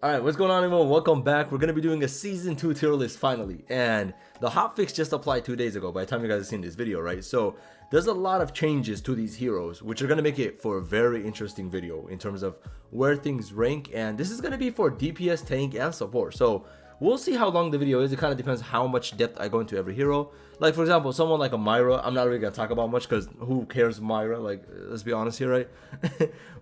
Alright, what's going on everyone? Welcome back. We're going to be doing a Season 2 tier list finally. And the hotfix just applied 2 days ago by the time you guys have seen this video, right? So there's a lot of changes to these heroes, which are going to make it for a very interesting video in terms of where things rank. And this is going to be for DPS, tank, and support. So we'll see how long the video is. It kind of depends how much depth I go into every hero. Like, for example, someone like a Myra, I'm not really going to talk about much because who cares Myra? Like, let's be honest here, right?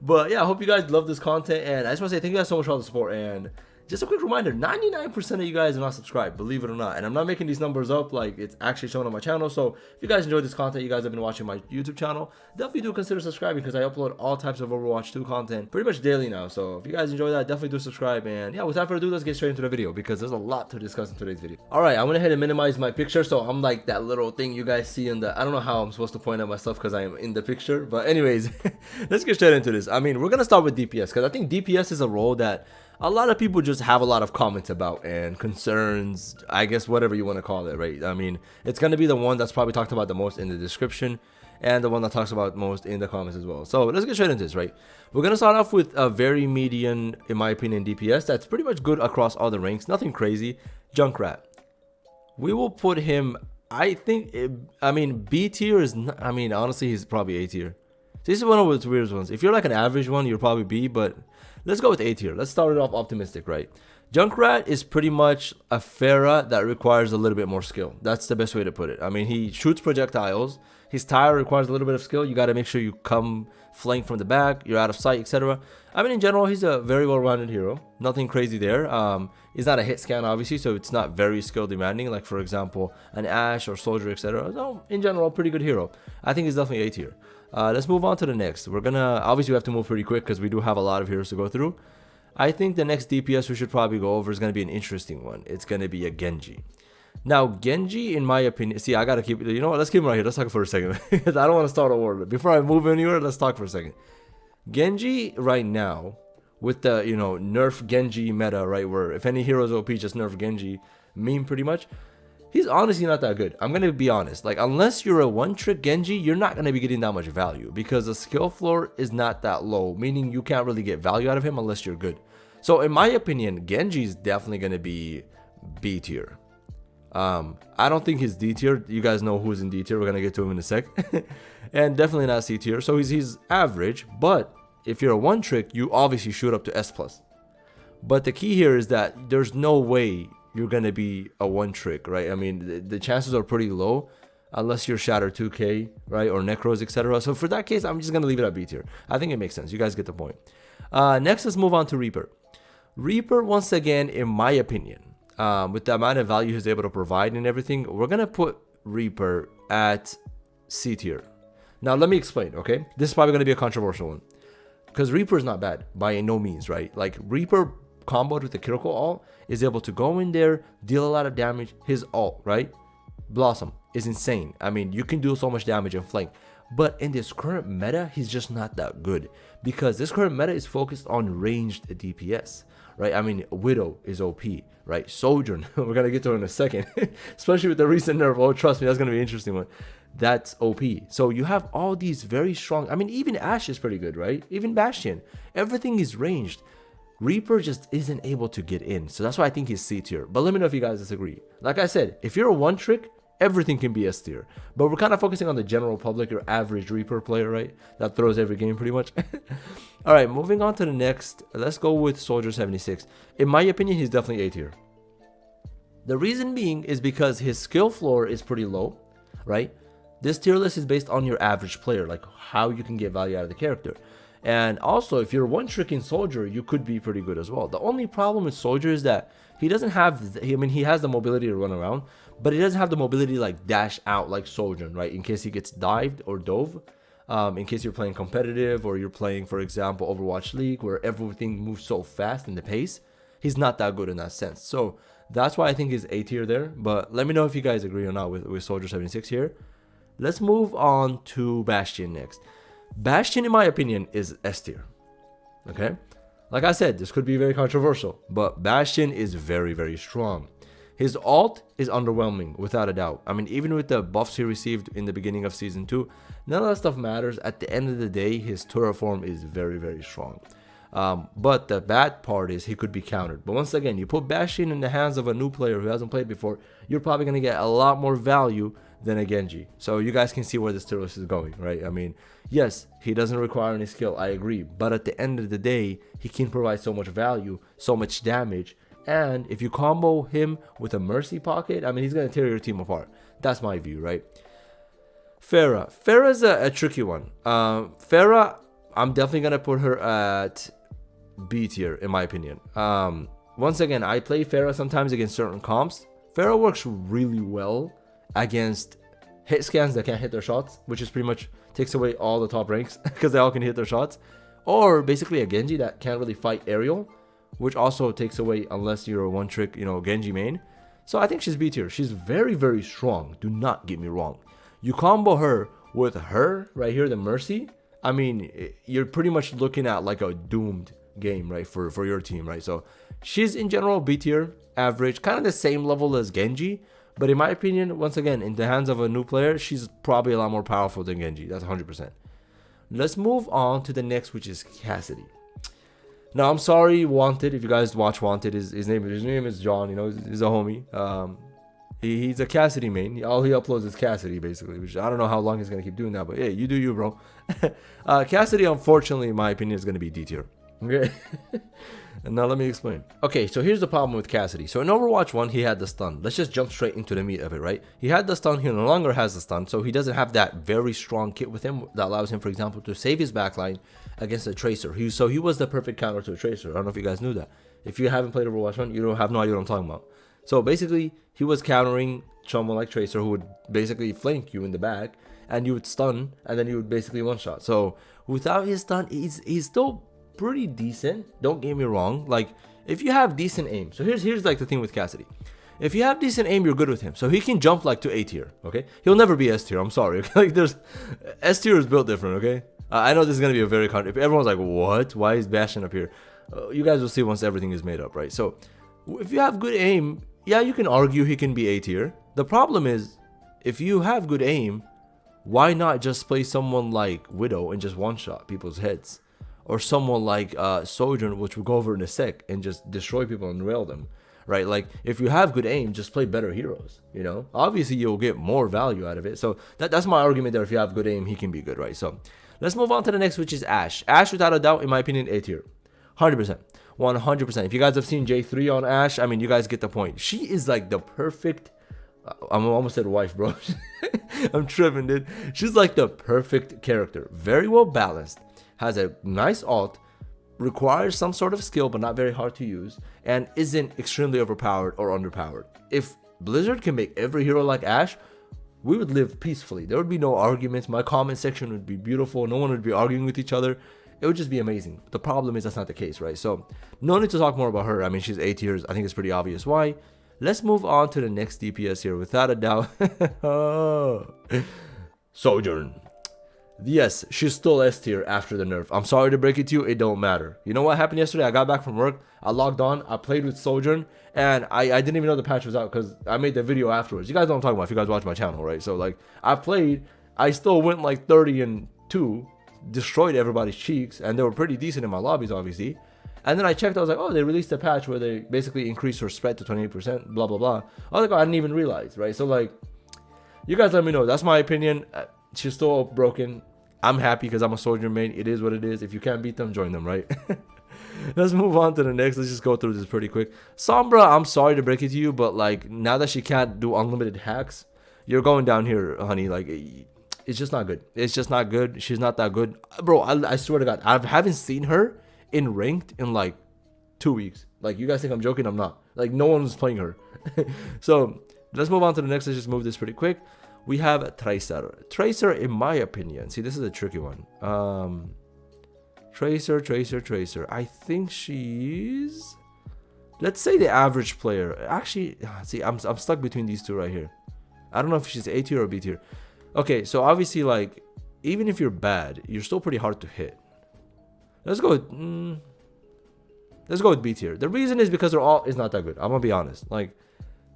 But yeah, I hope you guys love this content. And I just want to say thank you guys so much for all the support. And just a quick reminder, 99% of you guys are not subscribed, believe it or not. And I'm not making these numbers up, like it's actually shown on my channel. So if you guys enjoyed this content, you guys have been watching my YouTube channel, definitely do consider subscribing because I upload all types of Overwatch 2 content pretty much daily now. So if you guys enjoy that, definitely do subscribe. And yeah, without further ado, let's get straight into the video because there's a lot to discuss in today's video. All right, I went ahead and minimized my picture. So I'm like that little thing you guys see in the, I don't know how I'm supposed to point at myself because I am in the picture. But anyways, let's get straight into this. I mean, we're going to start with DPS because I think DPS is a role that a lot of people just have a lot of comments about and concerns, I guess, whatever you want to call it, right? I mean, it's going to be the one that's probably talked about the most in the description and the one that talks about most in the comments as well. So let's get straight into this, right? We're going to start off with a very median, in my opinion, DPS. That's pretty much good across all the ranks. Nothing crazy. Junkrat. We will put him, I think, I mean, B tier is, not, I mean, honestly, he's probably A tier. This is one of those weird ones. If you're like an average one, you're probably B, but let's go with A tier. Let's start it off optimistic, right? Junkrat is pretty much a Pharah that requires a little bit more skill. That's the best way to put it. I mean, he shoots projectiles. His tire requires a little bit of skill. You got to make sure you come flank from the back. You're out of sight, etc. I mean, in general, he's a very well-rounded hero. Nothing crazy there. He's not a hit scan, obviously, so it's not very skill demanding. Like, for example, an Ashe or Soldier, etc. So, in general, pretty good hero. I think he's definitely A tier. Let's move on to the next. We're gonna, obviously we have to move pretty quick because we do have a lot of heroes to go through. I think the next DPS we should probably go over is going to be an interesting one. It's going to be a Genji. Now, Genji, in my opinion, see, I got to keep, you know what, let's keep him right here. Let's talk for a second. I don't want to start a war. Before I move anywhere, let's talk for a second. Genji right now, with the, you know, nerf Genji meta, right, where if any hero's OP, just nerf Genji meme pretty much. He's honestly not that good. I'm going to be honest. Like, unless you're a one-trick Genji, you're not going to be getting that much value because the skill floor is not that low, meaning you can't really get value out of him unless you're good. So, in my opinion, Genji is definitely going to be B tier. I don't think he's D tier. You guys know who's in D tier. We're going to get to him in a sec. And definitely not C tier. So, he's average. But if you're a one-trick, you obviously shoot up to S+. But the key here is that there's no way you're gonna be a one trick, right? I mean, the chances are pretty low unless you're Shatter 2K, right, or Necros, etc. So for that case, I'm just gonna leave it at B tier. I think it makes sense. You guys get the point. Next, let's move on to Reaper. Reaper, once again, in my opinion, with the amount of value he's able to provide and everything, we're gonna put Reaper at C tier. Now let me explain, okay? This is probably gonna be a controversial one because Reaper is not bad by no means, right? Like, Reaper comboed with the critical ult is able to go in there, deal a lot of damage. His ult, right, Blossom, is insane. I mean, you can do so much damage and flank, but in this current meta, he's just not that good because this current meta is focused on ranged DPS, right? I mean, Widow is OP, right? Sojourn, we're gonna get to it in a second, especially with the recent nerf. Oh, trust me, that's gonna be an interesting one. That's OP. So you have all these very strong, I mean, even Ashe is pretty good, right? Even Bastion, everything is ranged. Reaper just isn't able to get in. So that's why I think he's C tier. But let me know if you guys disagree. Like I said, if you're a one trick, everything can be S tier. But we're kind of focusing on the general public or average Reaper player, right? That throws every game pretty much. All right, moving on to the next. Let's go with Soldier 76. In my opinion, he's definitely A tier. The reason being is because his skill floor is pretty low, right? This tier list is based on your average player, like how you can get value out of the character. And also, if you're one-tricking Soldier, you could be pretty good as well. The only problem with Soldier is that he doesn't have, I mean, he has the mobility to run around, but he doesn't have the mobility to like dash out like Sojourn, right? In case he gets dived or dove, in case you're playing competitive or you're playing, for example, Overwatch League, where everything moves so fast in the pace, he's not that good in that sense. So that's why I think he's A tier there. But let me know if you guys agree or not with Soldier 76 here. Let's move on to Bastion next. Bastion, in my opinion, is S tier. Okay? Like I said, this could be very controversial, but Bastion is very, very strong. His ult is underwhelming, without a doubt. I mean, even with the buffs he received in the beginning of Season 2, none of that stuff matters. At the end of the day, his turret form is very, very strong. But the bad part is he could be countered. But once again, you put Bastion in the hands of a new player who hasn't played before, you're probably going to get a lot more value than a Genji. So you guys can see where this tier list is going, right? I mean, yes, he doesn't require any skill, I agree. But at the end of the day, he can provide so much value, so much damage. And if you combo him with a Mercy pocket, I mean, he's going to tear your team apart. That's my view, right? Pharah. Pharah's a tricky one. Pharah, I'm definitely going to put her at B tier, in my opinion. Once again, I play Pharah sometimes against certain comps. Pharah works really well against hit scans that can't hit their shots, which is pretty much takes away all the top ranks because they all can hit their shots. Or basically a Genji that can't really fight aerial, which also takes away unless you're a one-trick, Genji main. So I think she's B tier. She's very, very strong. Do not get me wrong. You combo her with her right here, the Mercy. I mean, you're pretty much looking at like a doomed game, right, for your team, right? So she's in general B tier, average, kind of the same level as Genji. But in my opinion, once again, in the hands of a new player, she's probably a lot more powerful than Genji. That's 100%. Let's move on to the next, which is Cassidy. Now, I'm sorry, Wanted. If you guys watch Wanted, his name is John. He's a homie. He's a Cassidy main. All he uploads is Cassidy, basically. Which I don't know how long he's gonna keep doing that, but hey, you do you, bro. Cassidy, unfortunately, in my opinion, is gonna be D tier. Okay. And now let me explain. Okay, so here's the problem with Cassidy. So in Overwatch 1, he had the stun. Let's just jump straight into the meat of it, right? He had the stun, he no longer has the stun, so he doesn't have that very strong kit with him that allows him, for example, to save his backline against a Tracer. So he was the perfect counter to a Tracer. I don't know if you guys knew that. If you haven't played Overwatch 1, you don't have no idea what I'm talking about. So basically, he was countering someone like Tracer who would basically flank you in the back, and you would stun, and then you would basically one-shot. So without his stun, he's still pretty decent, don't get me wrong. Like, if you have decent aim, so here's like the thing with Cassidy. If you have decent aim, you're good with him. So he can jump like to A tier, okay? He'll never be S tier, I'm sorry. Like, there's S tier is built different, okay? I know this is gonna be a very if everyone's like, what? Why is Bastion up here? You guys will see once everything is made up, right? So if you have good aim, yeah, you can argue he can be A tier. The problem is, if you have good aim, why not just play someone like Widow and just one-shot people's heads? Or someone like Sojourn, which we'll go over in a sec, and just destroy people and rail them, right? Like, if you have good aim, just play better heroes, Obviously, you'll get more value out of it. So that's my argument there. If you have good aim, he can be good, right? So let's move on to the next, which is Ashe. Ashe, without a doubt, in my opinion, A tier. 100%. 100%. If you guys have seen J3 on Ashe, I mean, you guys get the point. She is like the perfect... I almost said wife, bro. I'm tripping, dude. She's like the perfect character. Very well balanced. Has a nice ult, requires some sort of skill but not very hard to use, and isn't extremely overpowered or underpowered. If Blizzard can make every hero like Ashe, we would live peacefully. There would be no arguments. My comment section would be beautiful. No one would be arguing with each other. It would just be amazing. The problem is that's not the case, right? So no need to talk more about her. I mean, she's A tiers. I think it's pretty obvious why. Let's move on to the next DPS here. Without a doubt, Sojourn. Yes, she's still S tier after the nerf. I'm sorry to break it to you, it don't matter. You know what happened yesterday? I got back from work, I logged on, I played with Sojourn, and I didn't even know the patch was out because I made the video afterwards. You guys know what I'm talking about if you guys watch my channel, right? So, like, I played, I still went like 30-2, destroyed everybody's cheeks, and they were pretty decent in my lobbies, obviously. And then I checked, I was like, oh, they released a patch where they basically increased her spread to 28%, blah, blah, blah. I was like, oh, I didn't even realize, right? So, like, you guys let me know. That's my opinion. She's still broken. I'm happy because I'm a Soldier main. It is what it is. If you can't beat them, join them, right? Let's move on to the next. Let's just go through this pretty quick. Sombra, I'm sorry to break it to you, but like now that she can't do unlimited hacks, you're going down here, honey. Like, it's just not good. It's just not good. She's not that good. Bro, I swear to God, I haven't seen her in ranked in like 2 weeks. Like, you guys think I'm joking? I'm not. Like, no one was playing her. So let's move on to the next. Let's just move this pretty quick. We have Tracer. Tracer, in my opinion, see, this is a tricky one. Tracer. I think she's, let's say, the average player. Actually, see, I'm stuck between these two right here. I don't know if she's A tier or B tier. Okay, so obviously, like, even if you're bad, you're still pretty hard to hit. Let's go with B tier. The reason is because their ult is not that good. I'm gonna be honest. Like,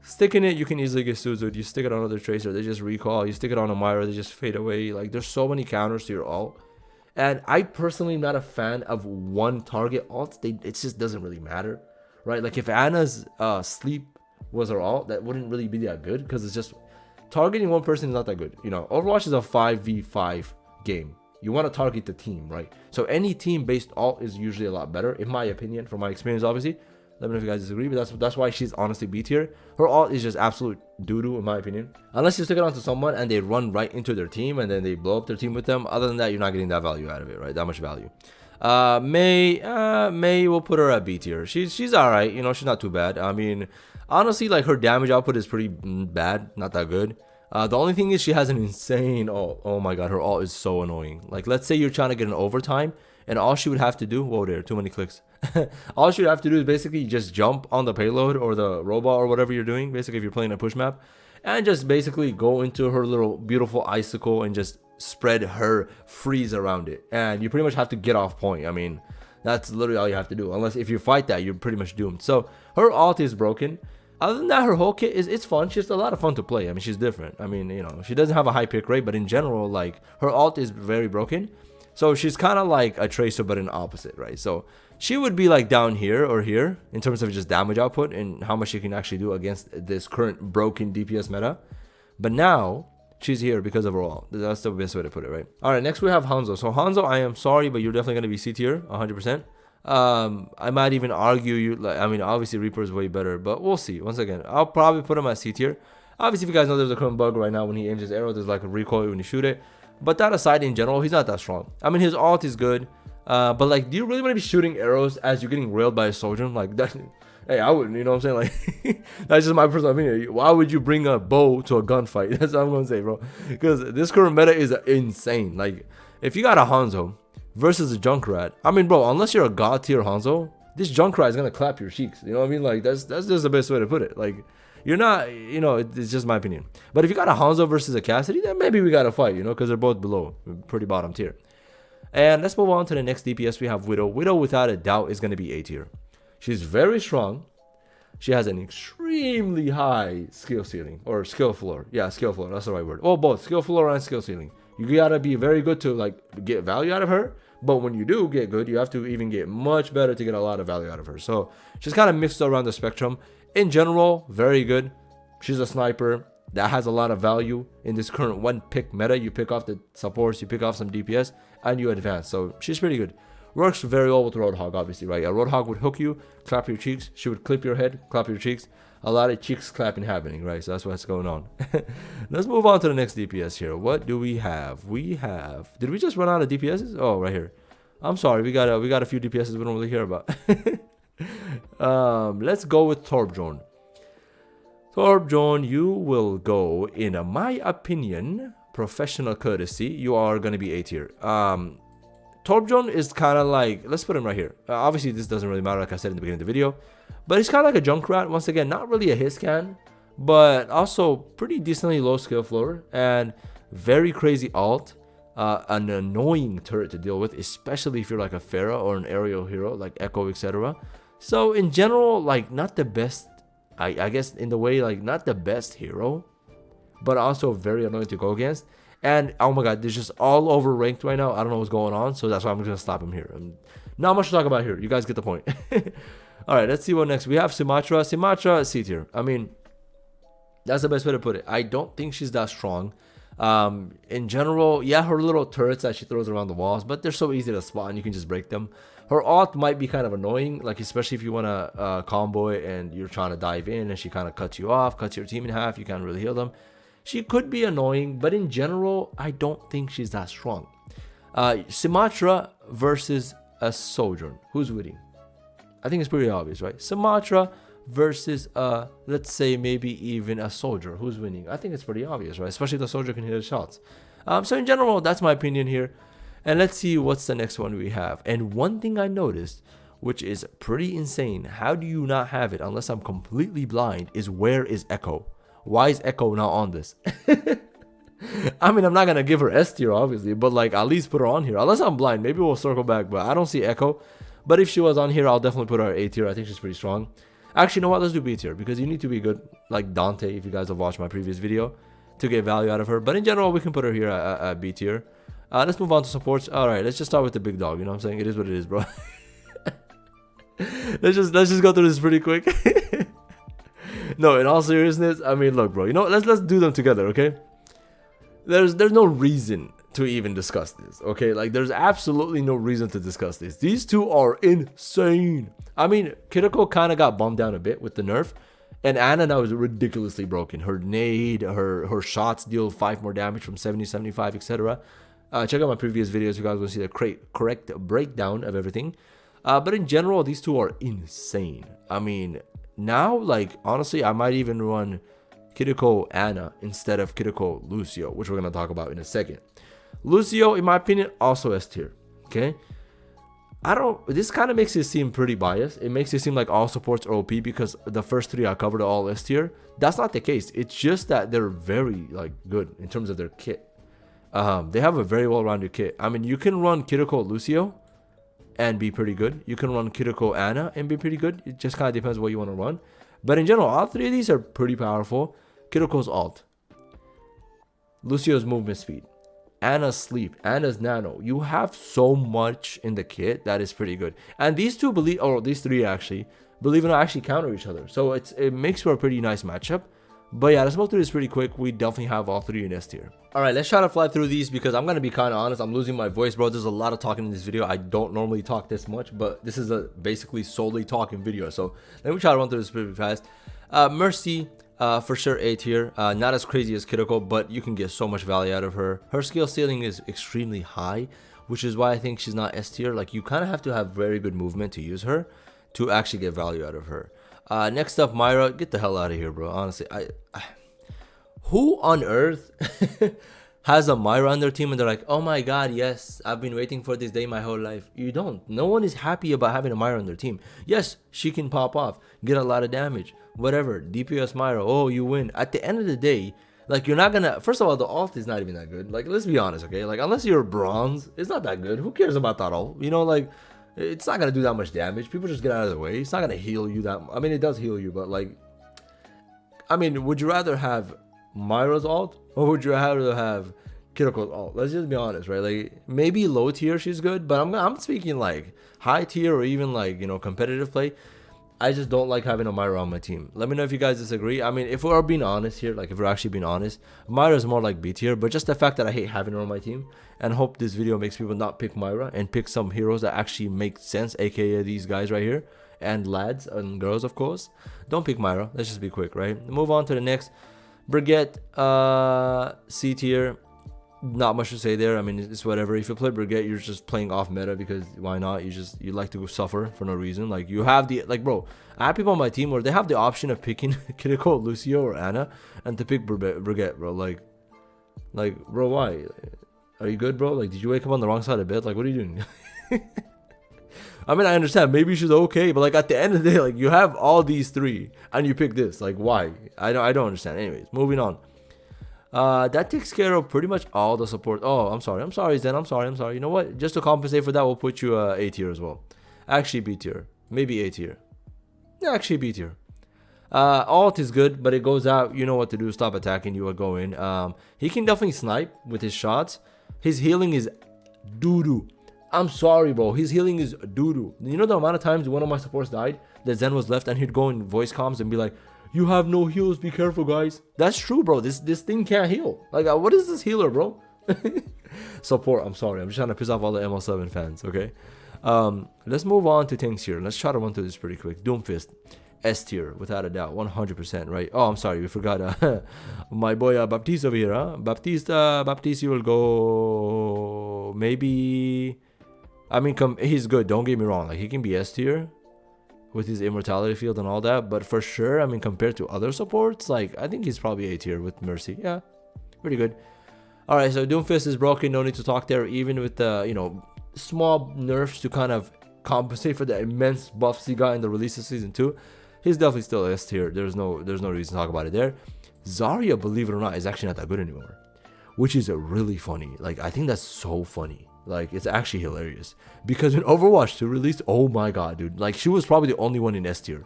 sticking it, you can easily get Suzu'd. You stick it on another Tracer, they just recall. You stick it on a Myra, they just fade away. Like, there's so many counters to your ult. And I personally am not a fan of one target alts. It just doesn't really matter, right? Like if Anna's sleep was her alt, that wouldn't really be that good because it's just targeting one person is not that good. You know, Overwatch is a 5v5 game. You want to target the team, right? So any team-based alt is usually a lot better, in my opinion, from my experience, obviously. Let me know if you guys disagree, but that's why she's honestly B tier. Her alt is just absolute doo-doo, in my opinion. Unless you stick it onto someone and they run right into their team and then they blow up their team with them. Other than that, you're not getting that value out of it, right? That much value. May, we'll put her at B tier. She's all right, you know, she's not too bad. I mean, honestly, like her damage output is pretty bad, not that good. The only thing is she has an insane ult. Oh my god, her ult is so annoying. Like, let's say you're trying to get an overtime, and all she would have to do, whoa there, too many clicks. All she would have to do is basically just jump on the payload or the robot or whatever you're doing, basically if you're playing a push map, and just basically go into her little beautiful icicle and just spread her freeze around it. And you pretty much have to get off point. I mean, that's literally all you have to do. Unless if you fight that, you're pretty much doomed. So her ult is broken. Other than that, her whole kit it's fun. She's a lot of fun to play. I mean, she's different. I mean, you know, she doesn't have a high pick rate, but in general, like, her ult is very broken. So she's kind of like a Tracer, but in opposite, right? So she would be like down here or here in terms of just damage output and how much she can actually do against this current broken DPS meta. But now she's here because of her ult. That's the best way to put it, right? All right, next we have Hanzo. So Hanzo, I am sorry, but you're definitely going to be C tier, 100%. I might even argue you, like, I mean, obviously Reaper is way better, but we'll see. Once again, I'll probably put him at C tier. Obviously, if you guys know, there's a current bug right now when he aims his arrow, there's like a recoil when you shoot it. But that aside, in general, he's not that strong. I mean, his ult is good, but like, do you really want to be shooting arrows as you're getting railed by a soldier? Like that? Hey, I wouldn't. You know what I'm saying? Like, that's just my personal opinion. Why would you bring a bow to a gunfight? That's what I'm gonna say, bro. Because this current meta is insane. Like, if you got a Hanzo versus a Junkrat, I mean, bro, unless you're a god tier Hanzo, this Junkrat is gonna clap your cheeks. You know what I mean? Like, that's just the best way to put it. Like, you're not, you know, it's just my opinion. But if you got a Hanzo versus a Cassidy, then maybe we got to fight, you know, because they're both below, pretty bottom tier. And let's move on to the next DPS. We have Widow. Widow, without a doubt, is going to be A tier. She's very strong. She has an extremely high skill ceiling, or skill floor. Yeah, skill floor. That's the right word. Well, both skill floor and skill ceiling. You got to be very good to, like, get value out of her. But when you do get good, you have to even get much better to get a lot of value out of her. So she's kind of mixed around the spectrum. In general, very good. She's a sniper that has a lot of value in this current one pick meta. You pick off the supports, you pick off some DPS, and you advance. So she's pretty good. Works very well with Roadhog, obviously, right? A Roadhog would hook you, clap your cheeks. She would clip your head, clap your cheeks. A lot of cheeks clapping happening, right? So that's what's going on. Let's move on to the next DPS here. What do we have? We have... Did we just run out of DPSs? Oh, right here. I'm sorry. We got a few DPSs we don't really care about. Let's go with Torbjorn. Torbjorn, you will go, in my opinion, professional courtesy, you are going to be A tier. Torbjorn is kind of like, let's put him right here. Obviously, this doesn't really matter, like I said in the beginning of the video. But he's kind of like a Junkrat. Once again, not really a hit scan, but also pretty decently low skill floor and very crazy ult. An annoying turret to deal with, especially if you're like a Pharah or an aerial hero like Echo, etc. So in general, like, not the best, I guess in the way, like, not the best hero, but also very annoying to go against. And oh my god, they're just all over ranked right now. I don't know what's going on, so that's why I'm just gonna stop him here. Not much to talk about here. You guys get the point. All right, let's see what next. We have Symmetra. Symmetra, C tier. I mean, that's the best way to put it. I don't think she's that strong. In general, yeah, her little turrets that she throws around the walls, but they're so easy to spot and you can just break them. Her ult might be kind of annoying, like especially if you want to combo it and you're trying to dive in and she kind of cuts you off, cuts your team in half, you can't really heal them. She could be annoying, but in general, I don't think she's that strong. Symmetra versus a Sojourn. Who's winning? I think it's pretty obvious, right? Symmetra versus let's say maybe even a Soldier. Who's winning? I think it's pretty obvious, right? Especially if the Soldier can hit his shots. So in general, that's my opinion here. And let's see what's the next one we have. And one thing I noticed, which is pretty insane, how do you not have it unless I'm completely blind, is where is Echo? Why is Echo not on this? I mean, I'm not gonna give her S tier obviously, but like at least put her on here. Unless I'm blind, maybe we'll circle back, but I don't see Echo. But if she was on here, I'll definitely put her A tier. I think she's pretty strong. Actually, you know what? Let's do B tier because you need to be good, like Dante, if you guys have watched my previous video, to get value out of her. But in general, we can put her here at B tier. Let's move on to supports. All right, let's just start with the big dog. You know what I'm saying? It is what it is, bro. let's just go through this pretty quick. No, in all seriousness, I mean, look, bro. You know, let's do them together, okay? There's no reason to even discuss this, okay? Like, there's absolutely no reason to discuss this. These two are insane. I mean, Kiriko kind of got bummed down a bit with the nerf, and Ana now is ridiculously broken. Her nade, her shots deal 5 more damage from 70, 75, etc. Check out my previous videos if you guys want to see the correct breakdown of everything. But in general, these two are insane. I mean, now, like, honestly, I might even run Kiriko Ana instead of Kiriko Lucio, which we're going to talk about in a second. Lucio, in my opinion, also S tier, okay? This kind of makes it seem pretty biased. It makes it seem like all supports are OP because the first 3 I covered are all S tier. That's not the case. It's just that they're very, like, good in terms of their kit. They have a very well-rounded kit. I mean, you can run Kiriko Lucio and be pretty good. You can run Kiriko Ana and be pretty good. It just kind of depends what you want to run. But in general, all 3 of these are pretty powerful. Kiriko's ult, Lucio's movement speed, Ana's sleep, Ana's nano. You have so much in the kit that is pretty good. And these two these 3 actually, believe it or not, actually counter each other. So it makes for a pretty nice matchup. But yeah, let's go through this pretty quick. We definitely have all 3 in S tier. Alright, let's try to fly through these because I'm going to be kind of honest. I'm losing my voice, bro. There's a lot of talking in this video. I don't normally talk this much, but this is a basically solely talking video. So let me try to run through this pretty fast. Mercy, for sure A tier. Not as crazy as Kiriko, but you can get so much value out of her. Her skill ceiling is extremely high, which is why I think she's not S tier. Like, you kind of have to have very good movement to use her to actually get value out of her. Next up, Myra. Get the hell out of here, bro. Honestly, who on earth has a Myra on their team and they're like, oh my god, yes, I've been waiting for this day my whole life? You don't. No one is happy about having a Myra on their team. Yes, she can pop off, get a lot of damage, whatever. DPS Myra, oh, you win. At the end of the day, like, you're not gonna. First of all, the ult is not even that good. Like, let's be honest, okay? Like, unless you're bronze, it's not that good. Who cares about that ult? You know, like, it's not gonna do that much damage. People just get out of the way. It's not gonna heal you that. I mean, it does heal you, but like, I mean, would you rather have Myra's ult or would you rather have Kiriko's ult? Let's just be honest, right? Like, maybe low tier she's good, but I'm speaking like high tier or even like, you know, competitive play. I just don't like having a Myra on my team. Let me know if you guys disagree. I mean, if we're being honest here, like if we're actually being honest, Myra's more like B tier, but just the fact that I hate having her on my team, and hope this video makes people not pick Myra and pick some heroes that actually make sense, aka these guys right here, and lads and girls, of course. Don't pick Myra. Let's just be quick, right? Move on to the next. Brigitte, C tier. Not much to say there. I mean, it's whatever. If you play Brigitte, you're just playing off meta because why not? You like to suffer for no reason. Like, you have the, like, bro, I have people on my team where they have the option of picking Kiriko, Lucio, or Ana, and to pick Brigitte, bro. Like, bro, why? Are you good, bro? Like, did you wake up on the wrong side of bed? Like, what are you doing? I mean, I understand. Maybe she's okay, but like, at the end of the day, like, you have all these 3 and you pick this. Like, why? I don't understand. Anyways, moving on. That takes care of pretty much all the support. Oh, I'm sorry, Zen. I'm sorry. You know what? Just to compensate for that, we'll put you A tier as well. Actually, B tier. Maybe A tier. Yeah, actually, B tier. Ult is good, but it goes out. You know what to do. Stop attacking. You will go in. He can definitely snipe with his shots. His healing is doo-doo. I'm sorry, bro. His healing is doo-doo. You know the amount of times one of my supports died that Zen was left and he'd go in voice comms and be like, you have no heals, be careful, guys. That's true, bro. This thing can't heal. Like, what is this healer, bro? Support. I'm sorry. I'm just trying to piss off all the ML7 fans, okay? Let's move on to things here. Let's try to run through this pretty quick. Doomfist. S tier, without a doubt. 100%, right? Oh, I'm sorry. We forgot my boy Baptiste over here, huh? Baptiste, you will go... Maybe... I mean, he's good. Don't get me wrong. Like, he can be S tier with his immortality field and all that, but for sure, I mean, compared to other supports, like, I think he's probably A tier with Mercy. Yeah, pretty good. All right, so Doomfist is broken. No need to talk there. Even with the, you know, small nerfs to kind of compensate for the immense buffs he got in the release of season 2, he's definitely still S tier. There's no reason to talk about it there. Zarya, believe it or not, is actually not that good anymore, which is really funny. Like, I think that's so funny. Like, it's actually hilarious because in Overwatch 2 released, oh my god, dude, like, she was probably the only one in S tier,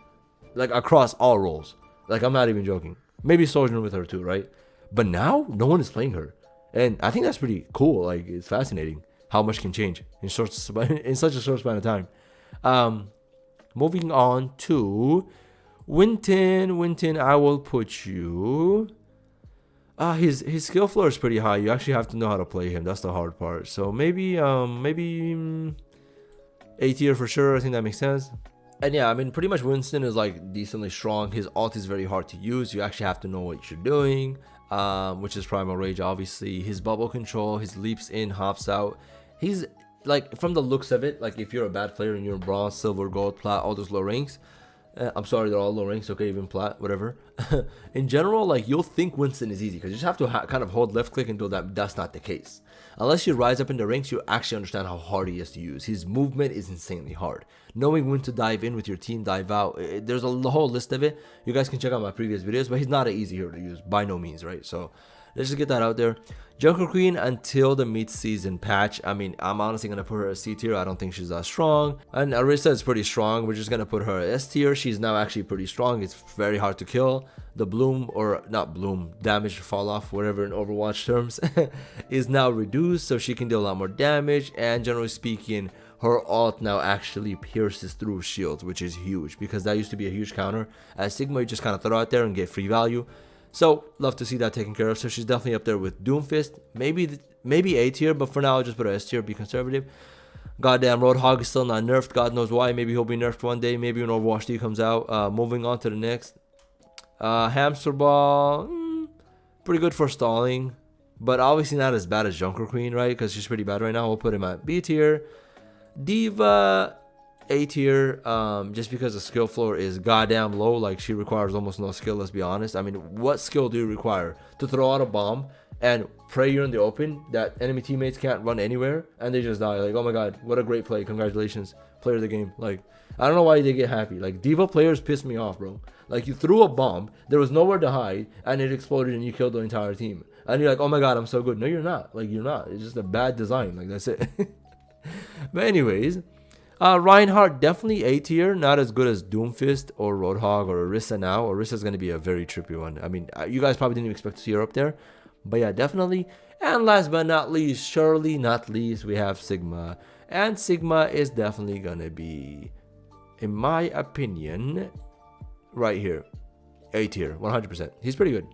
like, across all roles. Like, I'm not even joking. Maybe Sojourner with her too, right? But now no one is playing her, And I think that's pretty cool. Like, it's fascinating how much can change in such a short span of time. Moving on to Winton, I will put you. His skill floor is pretty high. You actually have to know how to play him. That's the hard part. So maybe A tier for sure. I think that makes sense. And yeah, I mean, pretty much Winston is like decently strong. His ult is very hard to use. You actually have to know what you're doing, which is Primal Rage, obviously. His bubble control, his leaps in, hops out. He's like, from the looks of it, like if you're a bad player and you're in bronze, silver, gold, plat, all those low ranks. I'm sorry, they're all low ranks, okay, even plat, whatever. In general, like, you'll think Winston is easy because you just have to kind of hold left click until that's not the case. Unless you rise up in the ranks, you actually understand how hard he is to use. His movement is insanely hard. Knowing when to dive in with your team, dive out, there's a whole list of it. You guys can check out my previous videos, but he's not an easy hero to use, by no means, right? So let's just get that out there. Junker Queen until the mid-season patch. I mean, I'm honestly going to put her as C tier. I don't think she's that strong. And Orisa is pretty strong. We're just going to put her as S tier. She's now actually pretty strong. It's very hard to kill. The bloom, or not bloom, damage fall off, whatever in Overwatch terms, is now reduced. So she can do a lot more damage. And generally speaking, her ult now actually pierces through shields, which is huge. Because that used to be a huge counter. As Sigma, you just kind of throw out there and get free value. So, love to see that taken care of. So, she's definitely up there with Doomfist. Maybe A tier, but for now, I'll just put her S tier, be conservative. Goddamn, Roadhog is still not nerfed. God knows why. Maybe he'll be nerfed one day. Maybe when Overwatch 2 comes out. Moving on to the next. Hamster Ball. Pretty good for stalling. But obviously not as bad as Junker Queen, right? Because she's pretty bad right now. We'll put him at B tier. Diva, A tier, just because the skill floor is goddamn low. Like, she requires almost no skill, let's be honest. I mean, what skill do you require to throw out a bomb and pray you're in the open that enemy teammates can't run anywhere and they just die? Like, oh my god, what a great play, congratulations, player of the game. Like, I don't know why they get happy. Like, Diva players piss me off, bro. Like, you threw a bomb, there was nowhere to hide, and it exploded and you killed the entire team, and you're like, oh my god, I'm so good. No, you're not. Like, you're not. It's just a bad design. Like, that's it. But anyways, Reinhardt, definitely A tier, not as good as Doomfist or Roadhog or Orisa now. Orisa's going to be a very trippy one. I mean, you guys probably didn't even expect to see her up there. But yeah, definitely. And last but not least, surely not least, we have Sigma. And Sigma is definitely going to be, in my opinion, right here. A tier, 100%. He's pretty good.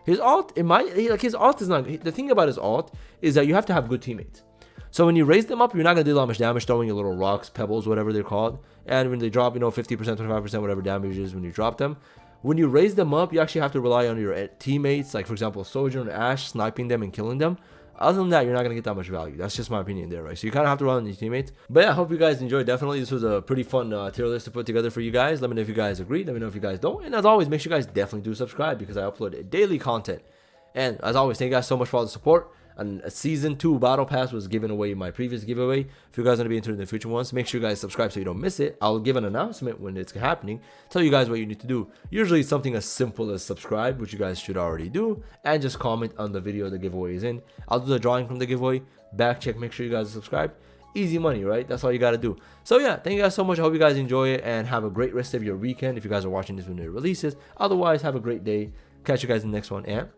His ult, his ult is not, the thing about his ult is that you have to have good teammates. So when you raise them up, you're not going to do that much damage throwing your little rocks, pebbles, whatever they're called. And when they drop, 50%, 25%, whatever damage is when you drop them. When you raise them up, you actually have to rely on your teammates, like for example, Soldier and Ashe, sniping them and killing them. Other than that, you're not going to get that much value. That's just my opinion there, right? So you kind of have to rely on your teammates. But yeah, I hope you guys enjoyed. Definitely, this was a pretty fun tier list to put together for you guys. Let me know if you guys agree. Let me know if you guys don't. And as always, make sure you guys definitely do subscribe because I upload daily content. And as always, thank you guys so much for all the support. And a season 2 battle pass was given away in my previous giveaway. If you guys want to be interested in the future ones, make sure you guys subscribe so you don't miss it. I'll give an announcement when it's happening, tell you guys what you need to do. Usually it's something as simple as subscribe, which you guys should already do, and just comment on the video the giveaway is in. I'll do the drawing from the giveaway, back check, make sure you guys are subscribed. Easy money, right? That's all you gotta do. So yeah, thank you guys so much. I hope you guys enjoy it and have a great rest of your weekend if you guys are watching this when it releases. Otherwise, have a great day. Catch you guys in the next one, and